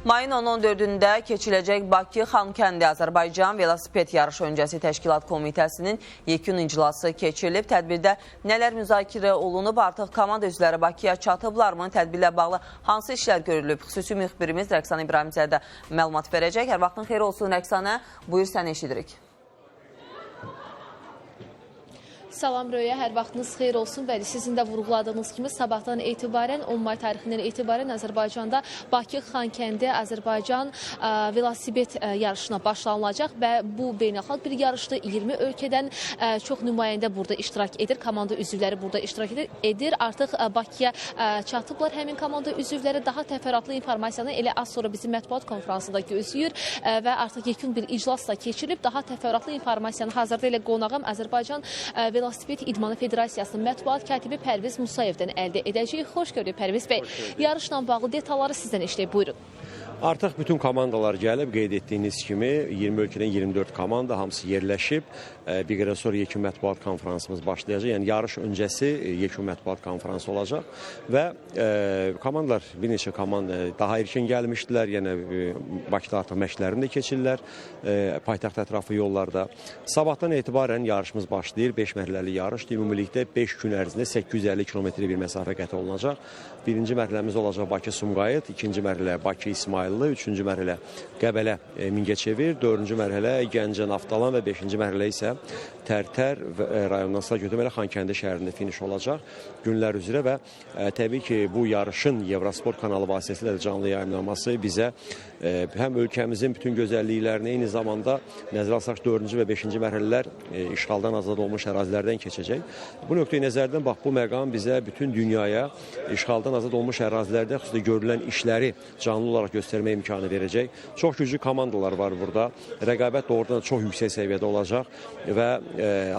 Mayın 14-də keçiləcək Bakı Xankəndi Azərbaycan velosiped yarışı öncəsi təşkilat komitəsinin yekun iclası keçirilib. Tədbirdə nələr müzakirə olunub, artıq komanda üzvləri Bakıya çatıblarmı, tədbirlə bağlı hansı işlər görülüb? Xüsusi müxbirimiz Rəqsanə İbrahimzadə məlumat verəcək. Hər vaxtın xeyir olsun Rəqsanə, buyur səni eşidirik. Salam Röya, hər vaxtınız xeyir olsun. Bəli, sizin də vurğuladığınız kimi sabahdan etibarən 10 may tarixindən etibarən Azərbaycanda Bakı Xankəndi Azərbaycan velosiped yarışına başlanılacaq və bu beynəlxalq bir yarışdır. 20 ölkədən çox nümayəndə burada iştirak edir, komanda üzvləri burada iştirak edir. Artıq Bakıya çatıblar həmin komanda üzvləri. Daha təfərrüatlı informasiyanı elə az sonra bizim mətbuat konferansında gözləyir və artıq yekun bir iclasla keçirilib. Daha təfərrüatlı informasiyanı hazırda elə qonağım Azərbaycan Velosiped İdmanı Federasiyasının mətbuat katibi Pərviz Musayevdən əldə edəcəyik. Xoş gördük Pərviz bəy. Yarışla bağlı detalları sizdən eşləyək, buyurun. Artıq bütün komandalar gəlib, qeyd etdiyiniz kimi 20 ölkədən 24 komanda hamısı yerləşib. Bir qədər sonra yekun mətbuat konferansımız başlayacaq. Yəni yarış öncəsi yekun mətbuat konferansı olacaq və komandalar, bir neçə komanda daha erkən gəlmişdilər. Yəni Bakıda artıq məşqlərini də keçirlər paytaxt ətrafı yollarda. Sabahdan etibarən yarışımız başlayır. 5 mərhələli yarışdır. Ümumilikdə 5 gün ərzində 850 kilometrlik bir məsafə qət olunacaq. Birinci mərhələmiz olacaq Bakı-Sumqayıt, ikinci mərhələ Bakı-İsmayıllı, üçüncü mərhələ Qəbələ-Mingəçevir, dördüncü mərhələ Gəncə-Naftalan və beşinci mərhələ isə Tərtər rayonundan Sağgötürməli Xankəndi şəhərində finiş olacaq günlər üzrə və təbii ki, bu yarışın Evrosport kanalı vasitəsilə də canlı yayımlanması bizə həm ölkəmizin bütün gözəlliklərini, eyni zamanda nəzərə alsaq 4-cü və 5-ci mərhələlər işğaldan azad olmuş ərazilərdən keçəcək. Bu nöqteyi nəzərdən bax, bu məqam bizə bütün dünyaya işğaldan azad olmuş ərazilərdə xüsusilə görülən işləri canlı olaraq göstərmə imkanı verəcək. Çox güclü komandalar var burada. Rəqabət doğrudan çox yüksək səviyyədə olacaq və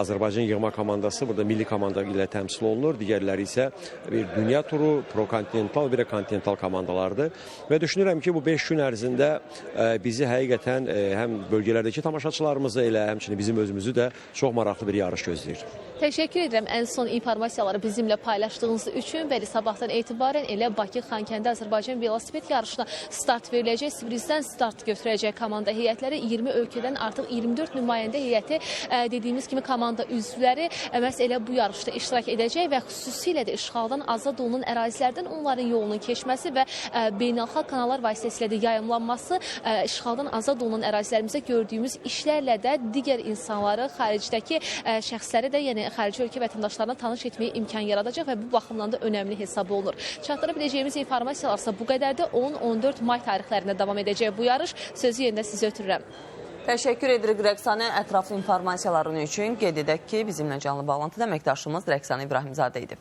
Azərbaycan yığma komandası burada milli komanda ilə təmsil olunur. Digərləri isə bir dünya turu, pro-kontinental, bir də kontinental komandalardır. Və düşünürəm ki, bu 5 gün ərzində bizi həqiqətən həm bölgələrdəki tamaşaçılarımızı elə həmçinin bizim özümüzü də çox maraqlı bir yarış gözləyir. Təşəkkür edirəm ən son informasiyaları bizimlə paylaşdığınız üçün. Bəli, sabahdan etibarən elə Bakı Xankəndi Azərbaycan velosiped yarışına start veriləcək. Sibrizdən start götürəcək komanda heyətləri. 20 ölkədən artıq 24 nümayəndə heyəti dediyimiz kimi komanda üzvləri məhz elə bu yarışda iştirak edəcək və xüsusilə də işğaldan azad olunan ərazilərdən onların yolunun keçməsi və beynəlxalq kanallar vasitəsilə də yayımlanması işğaldan azad olunan ərazilərimizdə gördüyümüz işlərlə də digər insanları, xaricdəki şəxsləri də, yəni xarici ölkə vətəndaşlarına tanış etməyə imkan yaradacaq və bu baxımdan da önəmli hesab olunur. Çatdıra biləcəyimiz informasiyalarsa bu qədərdir. 10-14 may tarixlərində davam edəcək bu yarış. Sözü yerində sizə ötürürəm. Təşəkkür edirik Rəqsanə ətraflı informasiyaların üçün. Qeyd edək ki, bizimlə canlı bağlantıda əməkdaşımız Rəqsanə İbrahimzadə idi.